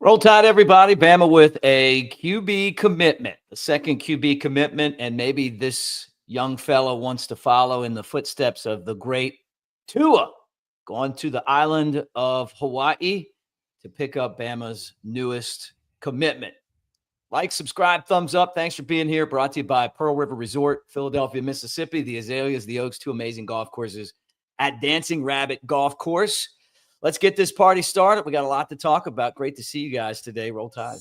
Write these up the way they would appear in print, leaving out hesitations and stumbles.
Roll Tide, everybody. Bama with a QB commitment, the second QB commitment, and maybe this young fellow wants to follow in the footsteps of the great Tua, going to the island of Hawaii to pick up Bama's newest commitment. Like, subscribe, thumbs up. Thanks for being here. Brought to you by Pearl River Resort, Philadelphia, Mississippi, the Azaleas, the Oaks, two amazing golf courses at Dancing Rabbit Golf Course. Let's get this party started. We got a lot to talk about. Great to see you guys today. Roll Tide.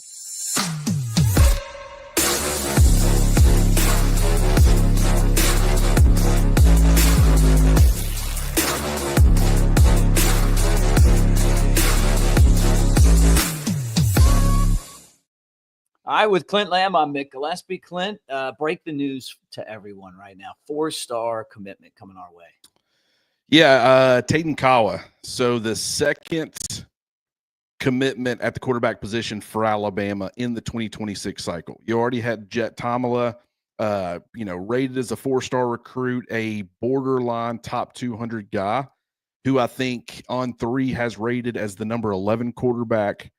All right, with Clint Lamb, I'm Mick Gillispie. Clint, break the news to everyone right now. 4-star commitment coming our way. Yeah, Tayden Kaawa. So the second commitment at the quarterback position for Alabama in the 2026 cycle. You already had Jet Tomala, rated as a 4-star recruit, a borderline top 200 guy, who I think on 3 has rated as the number 11 quarterback.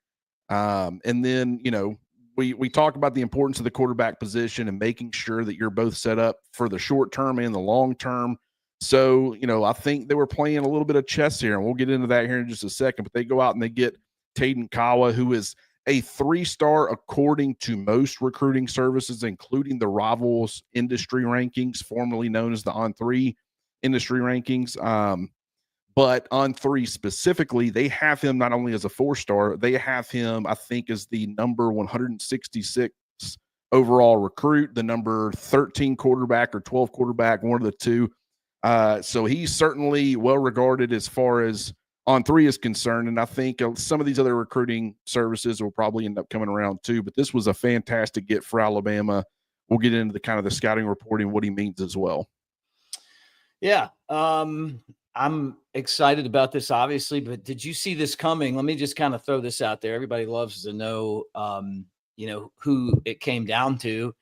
And then, we talk about the importance of the quarterback position and making sure that you're both set up for the short term and the long term. So, I think they were playing a little bit of chess here, and we'll get into that here in just a second. But they go out and they get Tayden Kaawa, who is a 3-star according to most recruiting services, including the Rivals industry rankings, formerly known as the On3 industry rankings. But On3 specifically, they have him not only as a 4-star, they have him, I think, as the number 166 overall recruit, the number 13 quarterback or 12 quarterback, one of the two. So he's certainly well regarded as far as On3 is concerned. And I think some of these other recruiting services will probably end up coming around too. But this was a fantastic get for Alabama. We'll get into the kind of the scouting reporting, what he means as well. Yeah. I'm excited about this, obviously, but did you see this coming? Let me just kind of throw this out there. Everybody loves to know, who it came down to.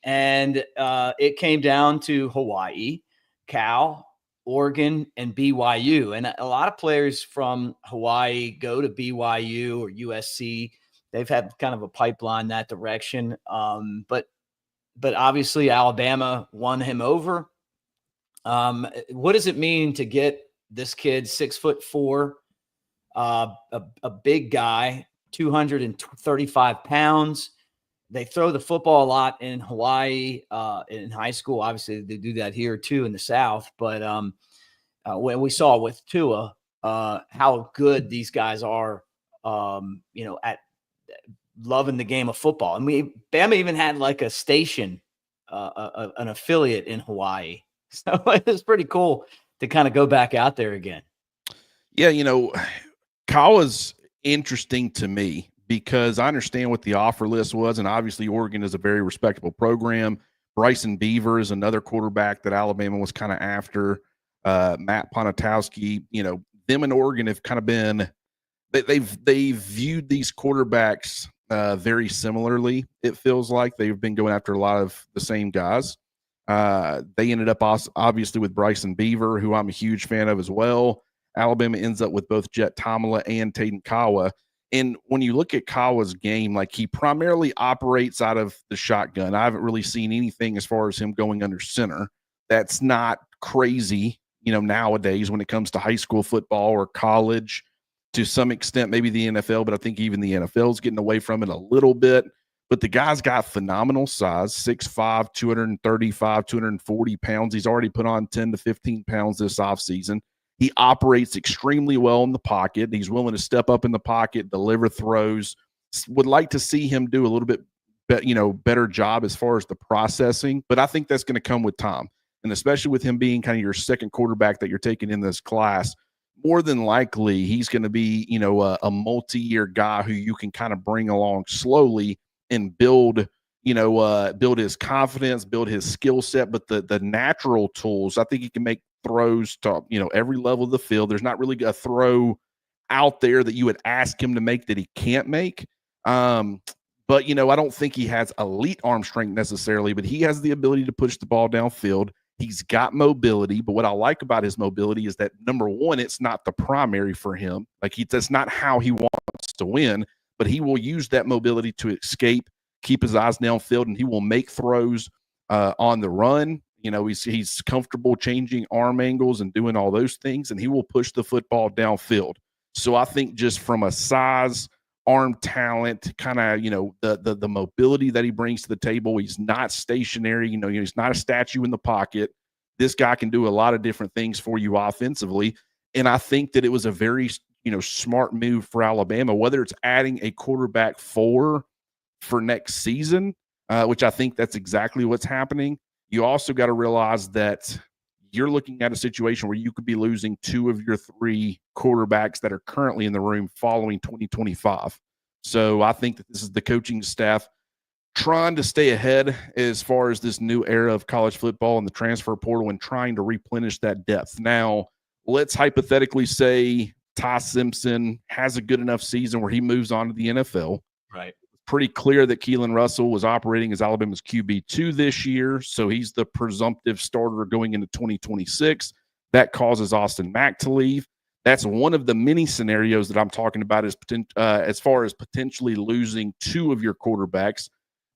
And it came down to Hawaii, Cal, Oregon, and BYU. And a lot of players from Hawaii go to BYU or USC. They've had kind of a pipeline that direction. But obviously Alabama won him over. What does it mean to get this kid 6'4", a big guy, 235 pounds? They throw the football a lot in Hawaii, in high school. Obviously, they do that here too in the South. But when we saw with Tua, how good these guys are, at loving the game of football. And Bama even had like a station, an affiliate in Hawaii. So it's pretty cool to kind of go back out there again. Yeah, Kawa's interesting to me because I understand what the offer list was, and obviously Oregon is a very respectable program. Bryson Beaver is another quarterback that Alabama was kind of after. Matt Ponatowski, them and Oregon have kind of been they've viewed these quarterbacks very similarly. It feels like they've been going after a lot of the same guys. They ended up obviously with Bryson Beaver, who I'm a huge fan of as well. Alabama ends up with both Jet Tomala and Tayden Kaawa. And when you look at Kawa's game, like he primarily operates out of the shotgun. I haven't really seen anything as far as him going under center. That's not crazy, nowadays when it comes to high school football or college, to some extent, maybe the NFL, but I think even the NFL is getting away from it a little bit. But the guy's got phenomenal size, 6'5", 235, 240 pounds. He's already put on 10 to 15 pounds this offseason. He operates extremely well in the pocket. He's willing to step up in the pocket, deliver throws. Would like to see him do a little bit better job as far as the processing. But I think that's going to come with time. And especially with him being kind of your second quarterback that you're taking in this class, more than likely he's going to be, a multi-year guy who you can kind of bring along slowly and build his confidence, build his skill set. But the natural tools, I think he can make throws to, every level of the field. There's not really a throw out there that you would ask him to make that he can't make. But, I don't think he has elite arm strength necessarily, but he has the ability to push the ball downfield. He's got mobility, but what I like about his mobility is that, number one, it's not the primary for him. Like that's not how he wants to win, but he will use that mobility to escape, keep his eyes downfield, and he will make throws on the run. He's comfortable changing arm angles and doing all those things, and he will push the football downfield. So I think just from a size, arm talent, kind of, the mobility that he brings to the table, he's not stationary. He's not a statue in the pocket. This guy can do a lot of different things for you offensively. And I think that it was a very, smart move for Alabama, whether it's adding a quarterback for next season, which I think that's exactly what's happening. You also got to realize that you're looking at a situation where you could be losing 2 of your 3 quarterbacks that are currently in the room following 2025. So I think that this is the coaching staff trying to stay ahead as far as this new era of college football and the transfer portal and trying to replenish that depth. Now, let's hypothetically say Ty Simpson has a good enough season where he moves on to the NFL. Right. Pretty clear that Keelan Russell was operating as Alabama's QB2 this year, so he's the presumptive starter going into 2026. That causes Austin Mack to leave. That's one of the many scenarios that I'm talking about as far as potentially losing 2 of your quarterbacks.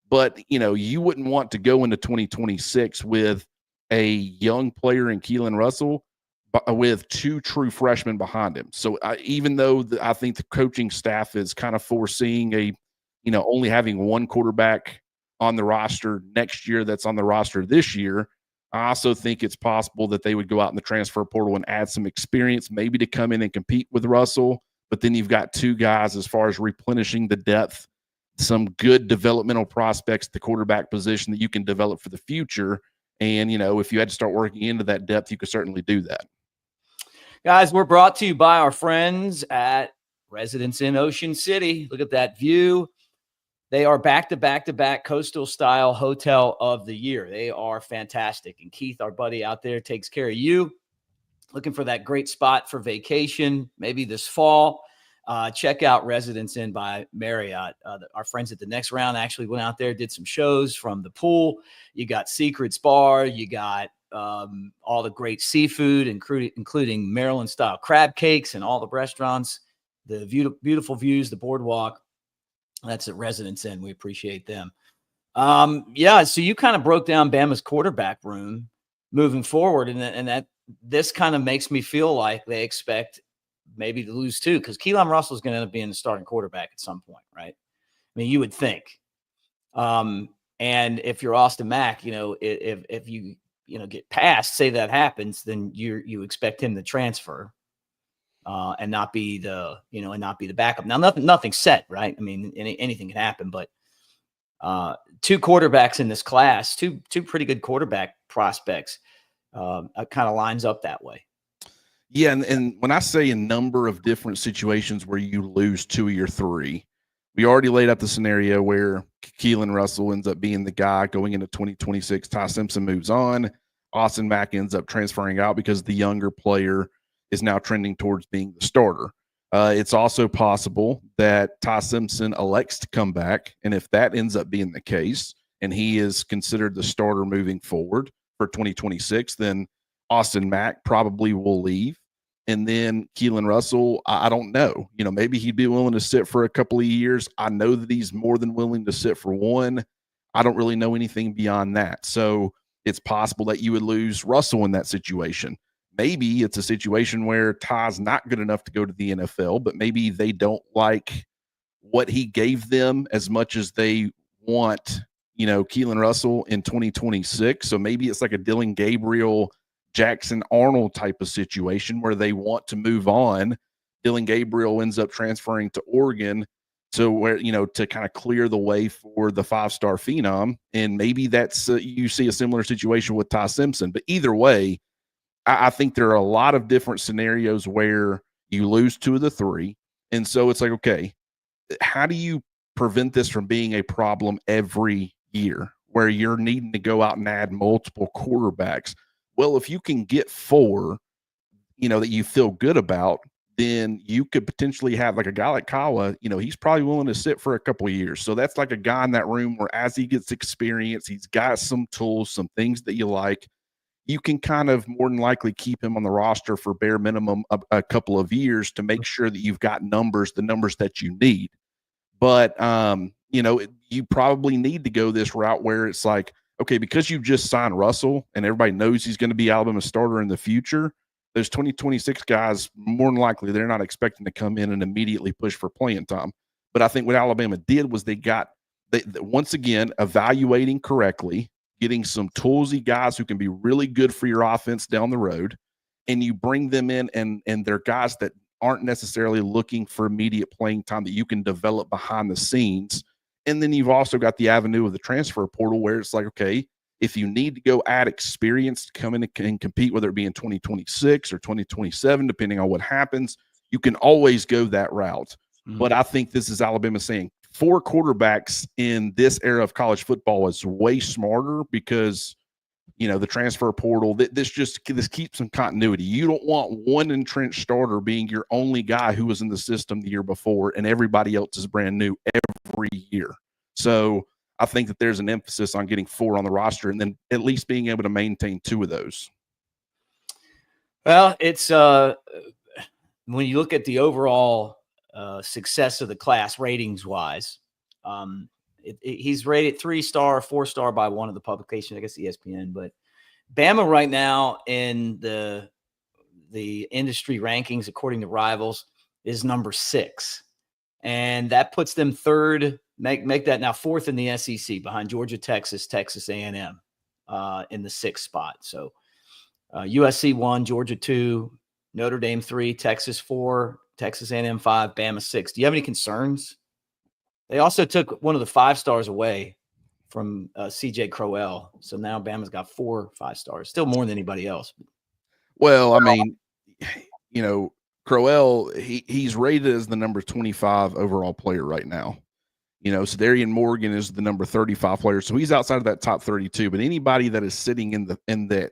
But, you wouldn't want to go into 2026 with a young player in Keelan Russell with 2 true freshmen behind him. So even though I think the coaching staff is kind of foreseeing only having 1 quarterback on the roster next year that's on the roster this year, I also think it's possible that they would go out in the transfer portal and add some experience, maybe to come in and compete with Russell. But then you've got 2 guys as far as replenishing the depth, some good developmental prospects at the quarterback position that you can develop for the future. And, if you had to start working into that depth, you could certainly do that. Guys, we're brought to you by our friends at Residence Inn Ocean City. Look at that view. They are back-to-back coastal style hotel of the year. They are fantastic. And Keith, our buddy out there, takes care of you. Looking for that great spot for vacation, maybe this fall. Check out Residence Inn by Marriott. Our friends at the Next Round actually went out there, did some shows from the pool. You got Secrets Bar. You got all the great seafood, including Maryland-style crab cakes and all the restaurants, the beautiful views, the boardwalk. That's at Residence Inn. We appreciate them. So you kind of broke down Bama's quarterback room moving forward, and that this kind of makes me feel like they expect maybe to lose 2, because Keelan Russell is going to end up being the starting quarterback at some point, right? I mean, you would think. And if you're Austin Mack, if you get past, say that happens, then you expect him to transfer and not be the backup. Now, nothing's set, right? I mean, anything can happen, but 2 quarterbacks in this class, two pretty good quarterback prospects, kind of lines up that way. Yeah, and when I say a number of different situations where you lose 2 of your 3, we already laid out the scenario where Keelan Russell ends up being the guy going into 2026. Ty Simpson moves on. Austin Mack ends up transferring out because the younger player is now trending towards being the starter. It's also possible that Ty Simpson elects to come back, and if that ends up being the case, and he is considered the starter moving forward for 2026, then Austin Mack probably will leave. And then Keelan Russell, I don't know. Maybe he'd be willing to sit for a couple of years. I know that he's more than willing to sit for 1. I don't really know anything beyond that. So it's possible that you would lose Russell in that situation. Maybe it's a situation where Ty's not good enough to go to the NFL, but maybe they don't like what he gave them as much as they want, Keelan Russell in 2026. So maybe it's like a Dylan Gabriel, Jackson Arnold type of situation where they want to move on. Dylan Gabriel ends up transferring to Oregon to kind of clear the way for the 5-star phenom. And maybe that's you see a similar situation with Ty Simpson. But either way, I think there are a lot of different scenarios where you lose 2 of the 3. And so it's like, okay, how do you prevent this from being a problem every year where you're needing to go out and add multiple quarterbacks? Well, if you can get 4, that you feel good about, then you could potentially have like a guy like Kaawa, he's probably willing to sit for a couple of years. So that's like a guy in that room where as he gets experience, he's got some tools, some things that you like. You can kind of more than likely keep him on the roster for bare minimum a couple of years to make sure that you've got the numbers that you need. But, you probably need to go this route where it's like, okay, because you just signed Russell and everybody knows he's going to be Alabama starter in the future, those 2026 guys, more than likely, they're not expecting to come in and immediately push for playing time. But I think what Alabama did was they once again, evaluating correctly, getting some toolsy guys who can be really good for your offense down the road, and you bring them in, and they're guys that aren't necessarily looking for immediate playing time that you can develop behind the scenes. And then you've also got the avenue of the transfer portal where it's like, okay, if you need to go add experience to come in and compete, whether it be in 2026 or 2027, depending on what happens, you can always go that route. Mm-hmm. But I think this is Alabama saying 4 quarterbacks in this era of college football is way smarter because the transfer portal, this keeps some continuity. You don't want one entrenched starter being your only guy who was in the system the year before and everybody else is brand new every year. So I think that there's an emphasis on getting 4 on the roster and then at least being able to maintain 2 of those. Well, it's when you look at the overall success of the class ratings wise, he's rated 3-star, 4-star by one of the publications, I guess ESPN. But Bama right now in the industry rankings, according to Rivals, is number 6, and that puts them 3rd. Make that now 4th in the SEC behind Georgia, Texas A&M in the 6th spot. So USC 1, Georgia 2, Notre Dame 3, Texas 4, Texas A&M 5, Bama 6. Do you have any concerns? They also took one of the 5-stars away from CJ Crowell. So now Bama's got 4 5-stars, still more than anybody else. Well, I mean, Crowell, he's rated as the number 25 overall player right now. Cedarian Morgan is the number 35 player. So he's outside of that top 32, but anybody that is sitting in the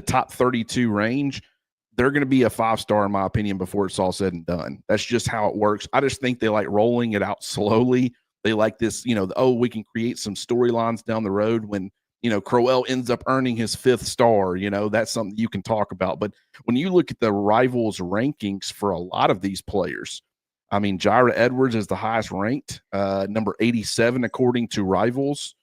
top 32 range, they're going to be a 5-star in my opinion before it's all said and done. That's just how it works. I just think they like rolling it out slowly. They like this, we can create some storylines down the road when, Crowell ends up earning his 5th star. That's something you can talk about. But when you look at the Rivals rankings for a lot of these players, I mean, Jira Edwards is the highest ranked, number 87 according to Rivals.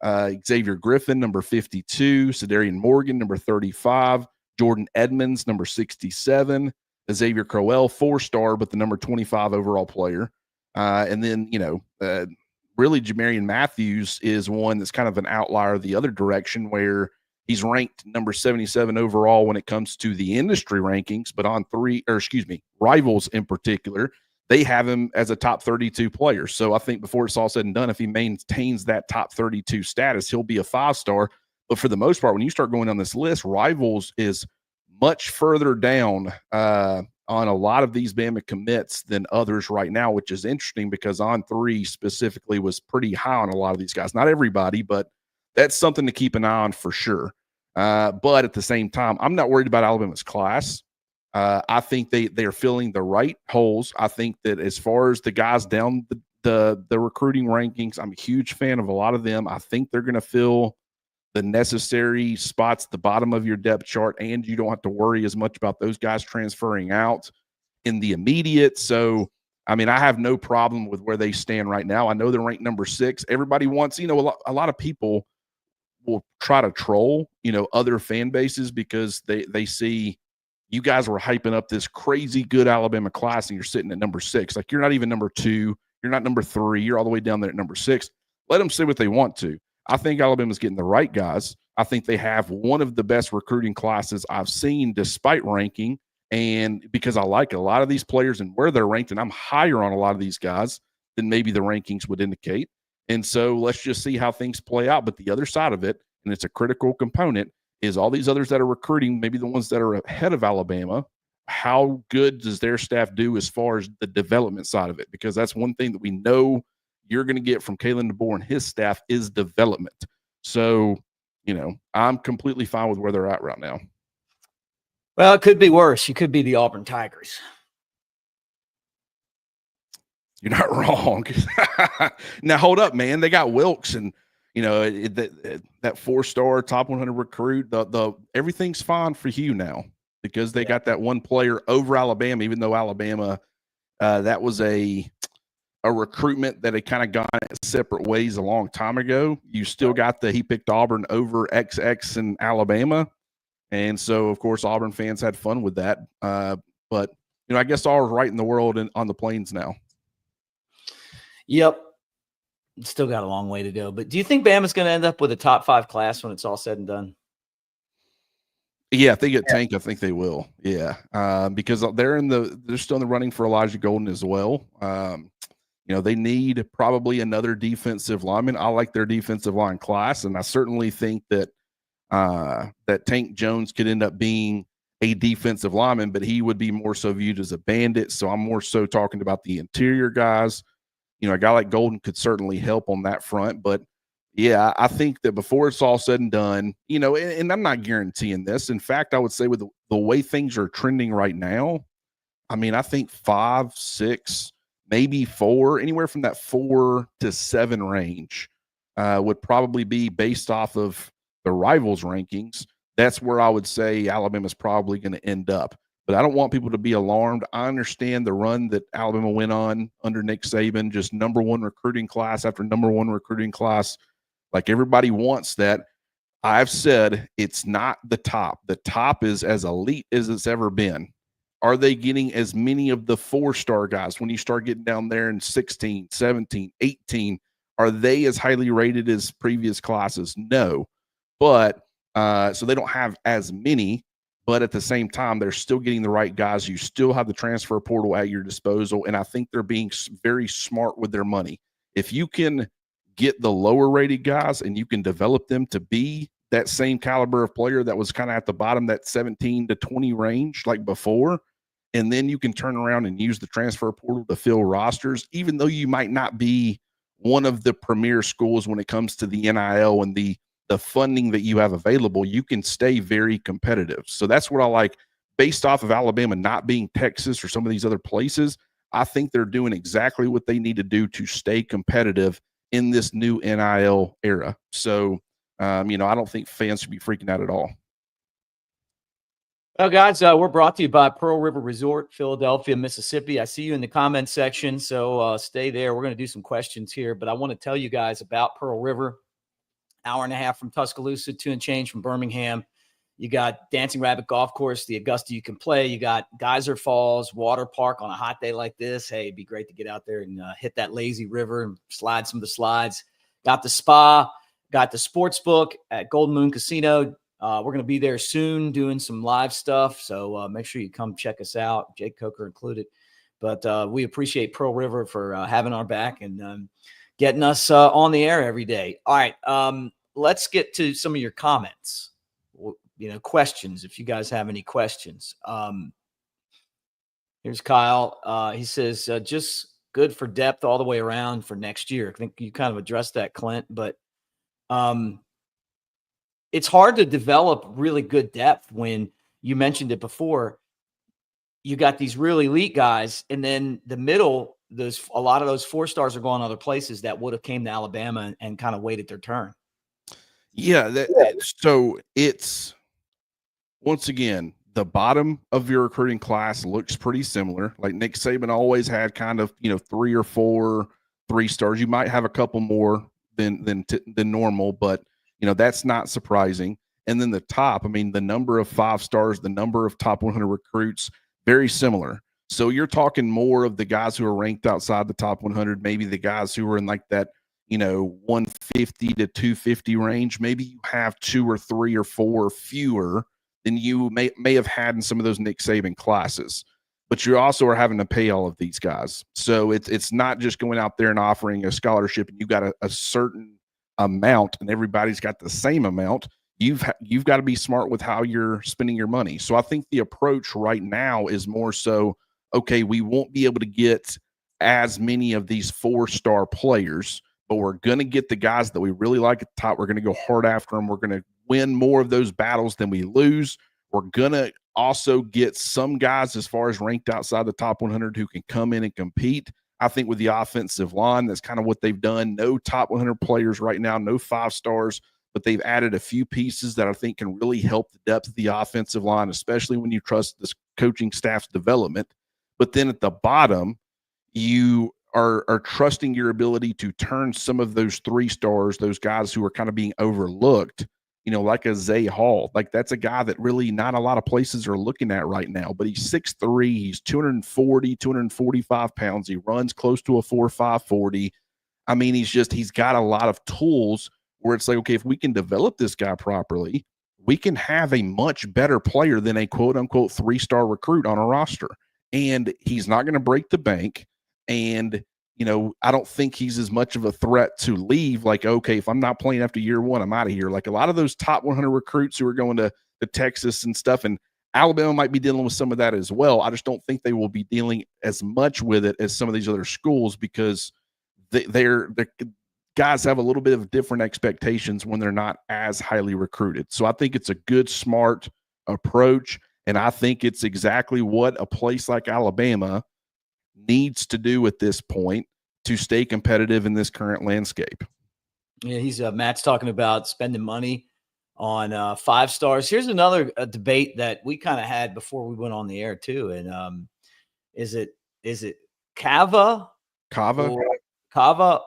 Xavier Griffin, number 52. Cedarian Morgan, number 35. Jordan Edmonds, number 67. Xavier Crowell, 4-star, but the number 25 overall player. And then, really Jamarian Matthews is one that's kind of an outlier the other direction where he's ranked number 77 overall when it comes to the industry rankings, but on Rivals in particular, they have him as a top 32 player. So I think before it's all said and done, if he maintains that top 32 status, he'll be a 5-star. But for the most part, when you start going on this list, Rivals is much further down on a lot of these Bama commits than others right now, which is interesting because On3 specifically was pretty high on a lot of these guys. Not everybody, but that's something to keep an eye on for sure. But at the same time, I'm not worried about Alabama's class. I think they are filling the right holes. I think that as far as the guys down the recruiting rankings, I'm a huge fan of a lot of them. I think they're going to fill the necessary spots at the bottom of your depth chart, and you don't have to worry as much about those guys transferring out in the immediate. So, I mean, I have no problem with where they stand right now. I know they're ranked number 6. Everybody wants, a lot of people will try to troll, other fan bases because they see you guys were hyping up this crazy good Alabama class and you're sitting at number 6. Like, you're not even number 2. You're not number 3. You're all the way down there at number 6. Let them say what they want to. I think Alabama's getting the right guys. I think they have one of the best recruiting classes I've seen despite ranking. And because I like a lot of these players and where they're ranked, and I'm higher on a lot of these guys than maybe the rankings would indicate. And so let's just see how things play out. But the other side of it, and it's a critical component, is all these others that are recruiting, maybe the ones that are ahead of Alabama, how good does their staff do as far as the development side of it? Because that's one thing that we know you're going to get from Kalen DeBoer and his staff is development. So, I'm completely fine with where they're at right now. Well, it could be worse. You could be the Auburn Tigers. You're not wrong. Now, hold up, man. They got Wilkes and, that 4-star top 100 recruit. The everything's fine for Hugh now because they got that one player over Alabama, even though Alabama, that was a a recruitment that had kind of gone separate ways a long time ago. You still got he picked Auburn over XX in Alabama. And so, of course, Auburn fans had fun with that. But, I guess all is right in the world on the Plains now. Yep. Still got a long way to go. But do you think Bama's going to end up with a top 5 class when it's all said and done? Yeah, if they get Tank, I think they will. Yeah, because they're still in the running for Elijah Golden as well. They need probably another defensive lineman. I like their defensive line class, and I certainly think that that Tank Jones could end up being a defensive lineman, but he would be more so viewed as a bandit. So I'm more so talking about the interior guys. A guy like Golden could certainly help on that front. But yeah, I think that before it's all said and done, and I'm not guaranteeing this. In fact, I would say with the way things are trending right now, I think 5, 6, maybe 4, anywhere from that 4 to 7 range would probably be based off of the rivals rankings. That's where I would say Alabama's probably going to end up. But I don't want people to be alarmed. I understand the run that Alabama went on under Nick Saban, just number 1 recruiting class after number 1 recruiting class. Like everybody wants that. I've said it's not the top. The top is as elite as it's ever been. Are they getting as many of the 4-star guys when you start getting down there in 16, 17, 18? Are they as highly rated as previous classes? No. But so they don't have as many. But at the same time, they're still getting the right guys. You still have the transfer portal at your disposal. And I think they're being very smart with their money. If you can get the lower rated guys and you can develop them to be that same caliber of player that was kind of at the bottom, that 17 to 20 range like before, and then you can turn around and use the transfer portal to fill rosters, even though you might not be one of the premier schools when it comes to the NIL and the funding that you have available, you can stay very competitive. So that's what I like. Based off of Alabama not being Texas or some of these other places, I think they're doing exactly what they need to do to stay competitive in this new NIL era. So, I don't think fans should be freaking out at all. Well, guys, we're brought to you by Pearl River Resort, Philadelphia, Mississippi. I see you in the comment section, so stay there. We're going to do some questions here, but I want to tell you guys about Pearl River. Hour and a half from Tuscaloosa, 2 and change from Birmingham. You got Dancing Rabbit Golf Course, the Augusta you can play. You got Geyser Falls Water Park on a hot day like this. Hey, it'd be great to get out there and hit that lazy river and slide some of the slides. Got the spa, got the sports book at Golden Moon Casino. We're going to be there soon doing some live stuff. So make sure you come check us out, Jake Coker included. But we appreciate Pearl River for having our back and getting us on the air every day. All right. Let's get to some of your comments, questions. If you guys have any questions, here's Kyle. He says, just good for depth all the way around for next year. I think you kind of addressed that, Clint, but it's hard to develop really good depth when you mentioned it before. You got these really elite guys, and then the middle, a lot of those 4-stars are going other places that would have came to Alabama and kind of waited their turn. Yeah. So it's, once again, the bottom of your recruiting class looks pretty similar. Like Nick Saban always had kind of, 3 or 4 3-stars. You might have a couple more than normal, but that's not surprising. And then the top, the number of 5-stars, the number of top 100 recruits, very similar. So you're talking more of the guys who are ranked outside the top 100, maybe the guys who are in like that, 150 to 250 range. Maybe you have 2 or 3 or 4 fewer than you may have had in some of those Nick Saban classes. But you also are having to pay all of these guys. So it's not just going out there and offering a scholarship and you got a certain amount and everybody's got the same amount. You've got to be smart with how you're spending your money. So I think the approach right now is more so, okay, we won't be able to get as many of these 4-star players, but we're going to get the guys that we really like at the top. We're going to go hard after them. We're going to win more of those battles than we lose. We're going to also get some guys as far as ranked outside the top 100 who can come in and compete. I think with the offensive line, that's kind of what they've done. No top 100 players right now, no 5-stars, but they've added a few pieces that I think can really help the depth of the offensive line, especially when you trust this coaching staff's development. But then at the bottom, you are trusting your ability to turn some of those 3-stars, those guys who are kind of being overlooked, like a Zay Hall. Like, that's a guy that really not a lot of places are looking at right now, but he's 6'3", he's 245 pounds. He runs close to a 4.5 40. I mean, he's got a lot of tools where it's like, okay, if we can develop this guy properly, we can have a much better player than a quote unquote 3-star recruit on a roster. And he's not going to break the bank. And, I don't think he's as much of a threat to leave. Like, okay, if I'm not playing after year one, I'm out of here. Like a lot of those top 100 recruits who are going to Texas and stuff, and Alabama might be dealing with some of that as well. I just don't think they will be dealing as much with it as some of these other schools, because they're guys have a little bit of different expectations when they're not as highly recruited. So I think it's a good, smart approach. And I think it's exactly what a place like Alabama needs to do at this point to stay competitive in this current landscape. Yeah, Matt's talking about spending money on 5-stars. Here's another debate that we kind of had before we went on the air too. And is it Kaawa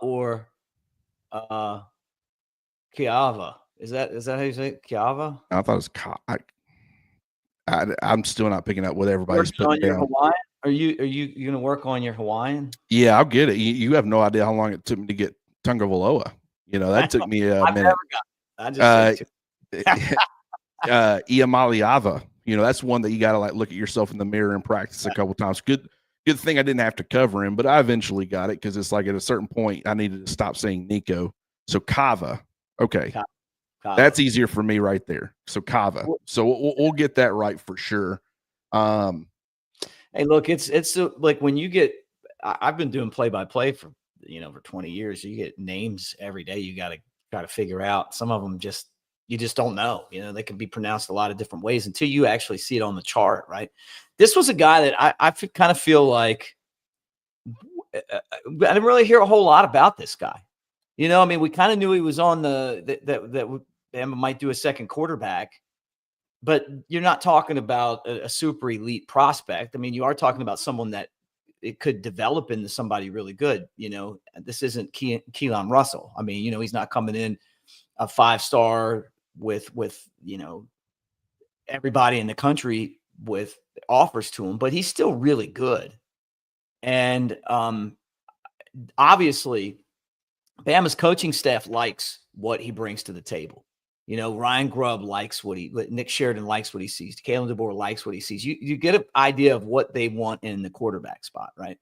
or Kaawa? Is that how you say it? Kaawa? I thought it was I'm still not picking up what everybody's putting down. Hawaiian? Are you going to work on your Hawaiian? Yeah, I'll get it. You have no idea how long it took me to get Tungavaloa. That took me a minute. Never got it. I just Iamaliava. That's one that you got to like look at yourself in the mirror and practice a couple times. Good thing I didn't have to cover him, but I eventually got it because it's like at a certain point I needed to stop saying Nico. So Kaawa. Okay. Kaawa. That's easier for me right there. So Kaawa. So we'll get that right for sure. Hey, look, it's like when you get, I've been doing play-by-play for 20 years. You get names every day. You got to figure out. Some of them you just don't know. They can be pronounced a lot of different ways until you actually see it on the chart, right? This was a guy that I kind of feel like I didn't really hear a whole lot about this guy. We kind of knew he was on that Bama might do a second quarterback, but you're not talking about a super elite prospect. You are talking about someone that it could develop into somebody really good. This isn't Keelan Russell. He's not coming in a 5-star with everybody in the country with offers to him, but he's still really good. And obviously Bama's coaching staff likes what he brings to the table. Ryan Grubb likes Nick Sheridan likes what he sees. Kalen DeBoer likes what he sees. You get an idea of what they want in the quarterback spot, right?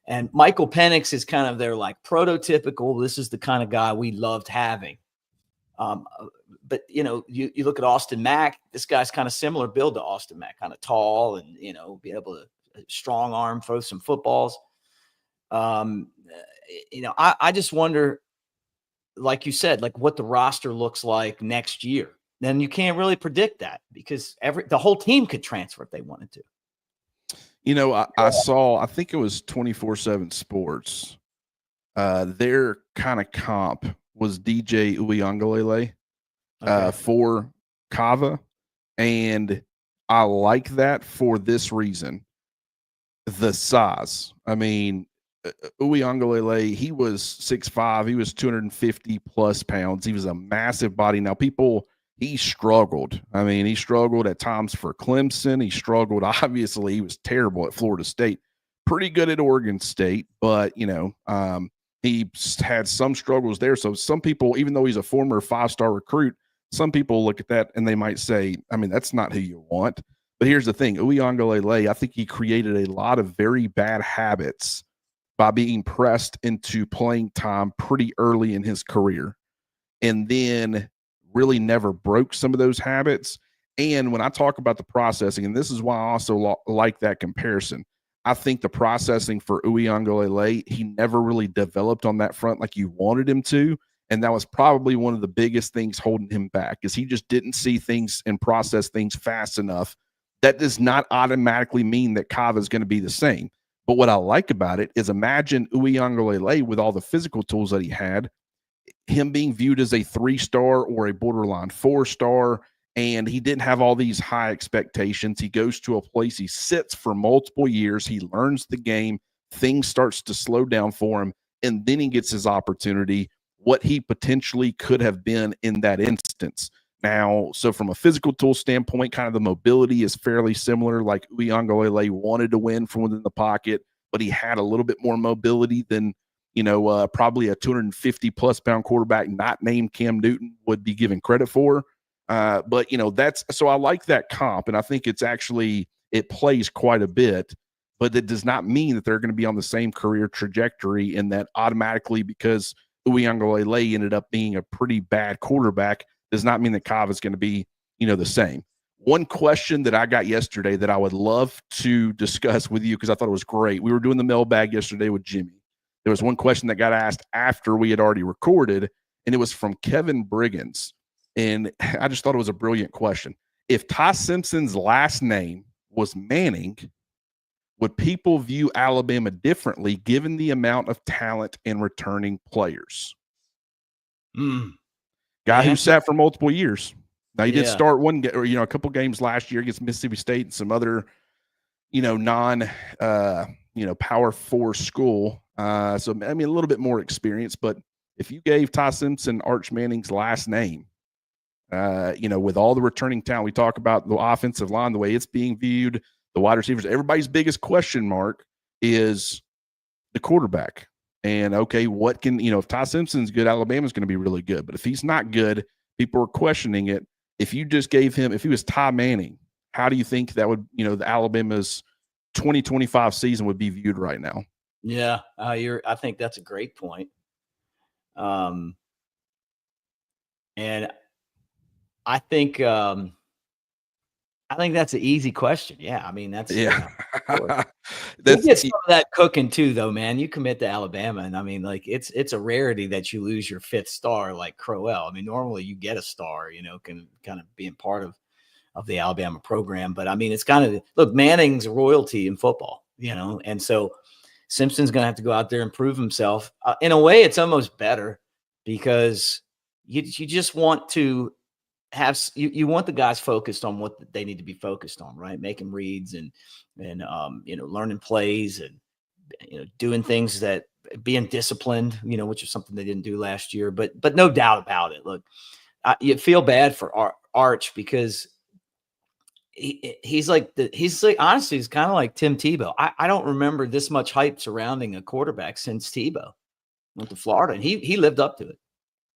And Michael Penix is kind of their like prototypical, this is the kind of guy we loved having. But you look at Austin Mack, this guy's kind of similar build to Austin Mack, kind of tall and, be able to strong arm, throw some footballs. I just wonder, like you said, like what the roster looks like next year. Then you can't really predict that because the whole team could transfer if they wanted to. I saw, I think it was 24/7 Sports. Their kind of comp was DJ Uiagalelei for Kaawa. And I like that for this reason. The size. Uiagalelei, he was 6'5", he was 250 plus pounds. He was a massive body. Now, he struggled. He struggled at times for Clemson. He struggled. Obviously, he was terrible at Florida State. Pretty good at Oregon State, but, he had some struggles there. So some people, even though he's a former 5-star recruit, some people look at that and they might say, that's not who you want. But here's the thing. Uiagalelei, I think he created a lot of very bad habits by being pressed into playing time pretty early in his career, and then really never broke some of those habits. And when I talk about the processing, and this is why I also like that comparison, I think the processing for Uiagalelei, he never really developed on that front like you wanted him to. And that was probably one of the biggest things holding him back, is he just didn't see things and process things fast enough. That does not automatically mean that Kaawa is going to be the same. But what I like about it is, imagine Uiagalelei with all the physical tools that he had, him being viewed as a 3-star or a borderline 4-star, and he didn't have all these high expectations. He goes to a place, he sits for multiple years, he learns the game, things starts to slow down for him, and then he gets his opportunity, what he potentially could have been in that instance. Now, so from a physical tool standpoint, kind of the mobility is fairly similar. Like Uiagalelei wanted to win from within the pocket, but he had a little bit more mobility than, probably a 250 plus pound quarterback not named Cam Newton would be given credit for. But that's, so I like that comp, and I think it plays quite a bit, but it does not mean that they're going to be on the same career trajectory, and that automatically, because Uiagalelei ended up being a pretty bad quarterback, does not mean that Kaawa is going to be, the same. One question that I got yesterday that I would love to discuss with you, because I thought it was great. We were doing the mailbag yesterday with Jimmy. There was one question that got asked after we had already recorded, and it was from Kevin Briggins. And I just thought it was a brilliant question. If Ty Simpson's last name was Manning, would people view Alabama differently given the amount of talent in returning players? Guy who sat for multiple years. Now, he did start one, a couple games last year against Mississippi State and some other, Power 4 school. So, I mean, a little bit more experience. But if you gave Ty Simpson Arch Manning's last name, with all the returning talent, we talk about the offensive line, the way it's being viewed, the wide receivers, everybody's biggest question mark is the quarterback. And, okay, what can, if Ty Simpson's good, Alabama's going to be really good. But if he's not good, people are questioning it. If you just gave him, if he was Ty Manning, how do you think that would, the Alabama's 2025 season would be viewed right now? Yeah, I think that's a great point. And I think that's an easy question. Yeah, I mean that's we'll get some of that cooking too, though, man. You commit to Alabama, and I mean, like it's a rarity that you lose your fifth star like Crowell. I mean, normally you get a star, can kind of being part of the Alabama program. But I mean, it's kind of look, Manning's royalty in football, and so Simpson's going to have to go out there and prove himself. In a way, it's almost better because you just want to have you want the guys focused on what they need to be focused on, right? Making reads and learning plays and doing things, that being disciplined, which is something they didn't do last year. But no doubt about it. Look, you feel bad for Arch because he's like honestly, he's kind of like Tim Tebow. I don't remember this much hype surrounding a quarterback since Tebow went to Florida, and he lived up to it.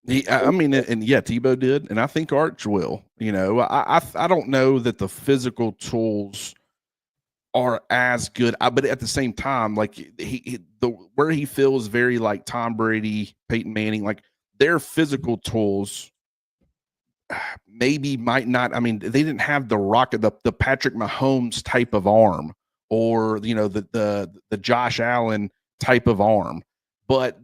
Tebow did, and I think Arch will. I don't know that the physical tools are as good, but at the same time, like where he feels very like Tom Brady, Peyton Manning, like their physical tools maybe might not. I mean, they didn't have the Patrick Mahomes type of arm, or the Josh Allen type of arm, but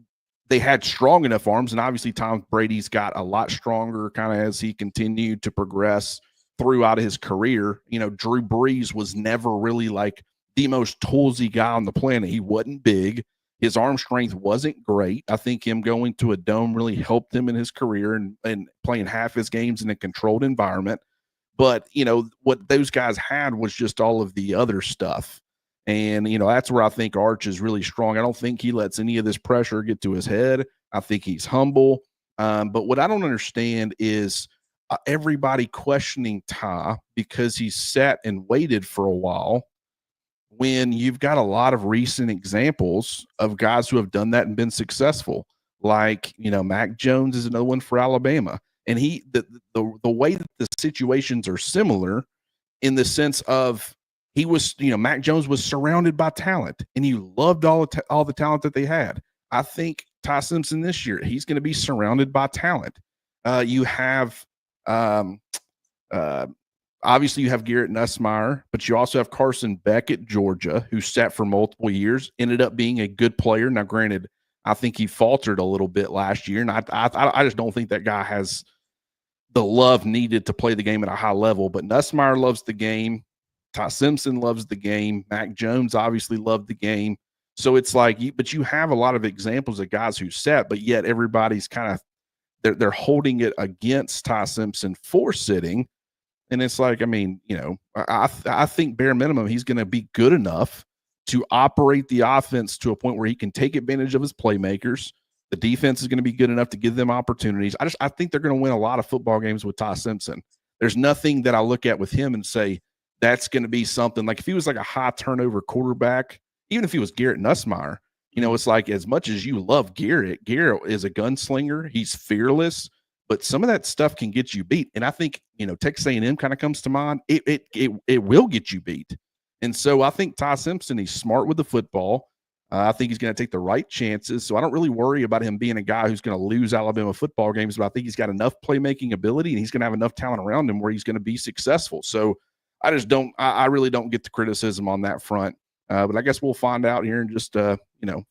they had strong enough arms. And obviously Tom Brady's got a lot stronger kind of as he continued to progress throughout his career. Drew Brees was never really like the most toolsy guy on the planet. He wasn't big. His arm strength wasn't great. I think him going to a dome really helped him in his career and playing half his games in a controlled environment. But, what those guys had was just all of the other stuff. And, that's where I think Arch is really strong. I don't think he lets any of this pressure get to his head. I think he's humble. But what I don't understand is everybody questioning Ty because he's sat and waited for a while, when you've got a lot of recent examples of guys who have done that and been successful. Like, Mac Jones is another one for Alabama. And the way that the situations are similar in the sense of, he was, Mac Jones was surrounded by talent, and you loved all the talent that they had. I think Ty Simpson this year, he's going to be surrounded by talent. You have, obviously, you have Garrett Nussmeier, but you also have Carson Beck at Georgia, who sat for multiple years, ended up being a good player. Now, granted, I think he faltered a little bit last year, and I just don't think that guy has the love needed to play the game at a high level. But Nussmeier loves the game. Ty Simpson loves the game. Mac Jones obviously loved the game. So it's like, but you have a lot of examples of guys who sat, but yet everybody's kind of, they're holding it against Ty Simpson for sitting. And it's like, I mean, I think bare minimum, he's going to be good enough to operate the offense to a point where he can take advantage of his playmakers. The defense is going to be good enough to give them opportunities. I think they're going to win a lot of football games with Ty Simpson. There's nothing that I look at with him and say that's going to be something like if he was like a high turnover quarterback, even if he was Garrett Nussmeier, it's like as much as you love Garrett is a gunslinger. He's fearless, but some of that stuff can get you beat. And I think, Texas A&M kind of comes to mind. It will get you beat. And so I think Ty Simpson, he's smart with the football. I think he's going to take the right chances. So I don't really worry about him being a guy who's going to lose Alabama football games, but I think he's got enough playmaking ability and he's going to have enough talent around him where he's going to be successful. So I really don't get the criticism on that front. But I guess we'll find out here in just,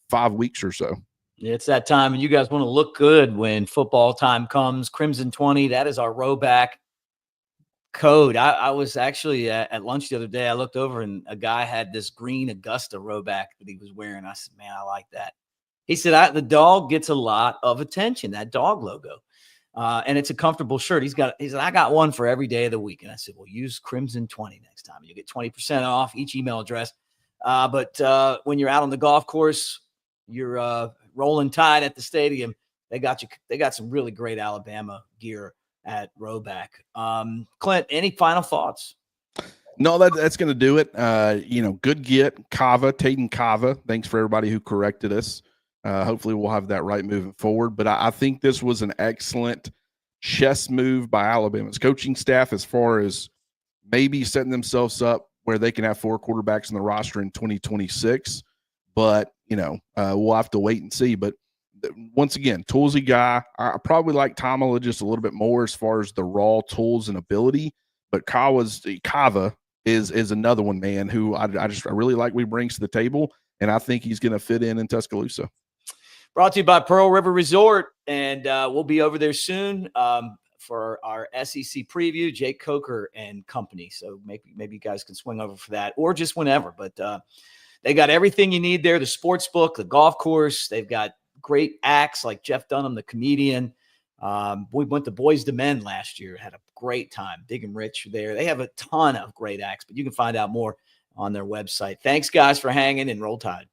5 weeks or so. It's that time, and you guys want to look good when football time comes. Crimson 20, that is our rowback code. I was actually at lunch the other day. I looked over, and a guy had this green Augusta rowback that he was wearing. I said, man, I like that. He said, the dog gets a lot of attention, that dog logo. And it's a comfortable shirt. He said, I got one for every day of the week. And I said, well, use Crimson 20 next time. You'll get 20% off each email address. But when you're out on the golf course, you're rolling tide at the stadium, they got some really great Alabama gear at Rowback. Clint, any final thoughts? No, that's going to do it. Good get, Kaawa, Tayden Kaawa. Thanks for everybody who corrected us. Hopefully we'll have that right moving forward. But I think this was an excellent chess move by Alabama's coaching staff as far as maybe setting themselves up where they can have 4 quarterbacks in the roster in 2026. But, we'll have to wait and see. But once again, toolsy guy. I probably like Tomala just a little bit more as far as the raw tools and ability. But Kaawa is another one, man, who I really like what he brings to the table. And I think he's going to fit in Tuscaloosa. Brought to you by Pearl River Resort. And we'll be over there soon for our SEC preview, Jake Coker and company. So maybe you guys can swing over for that or just whenever. But they got everything you need there, the sports book, the golf course. They've got great acts like Jeff Dunham, the comedian. We went to Boys to Men last year, had a great time. Big and Rich there. They have a ton of great acts, but you can find out more on their website. Thanks, guys, for hanging, and Roll Tide.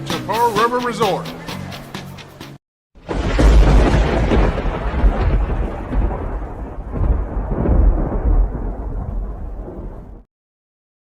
To Pearl River Resort.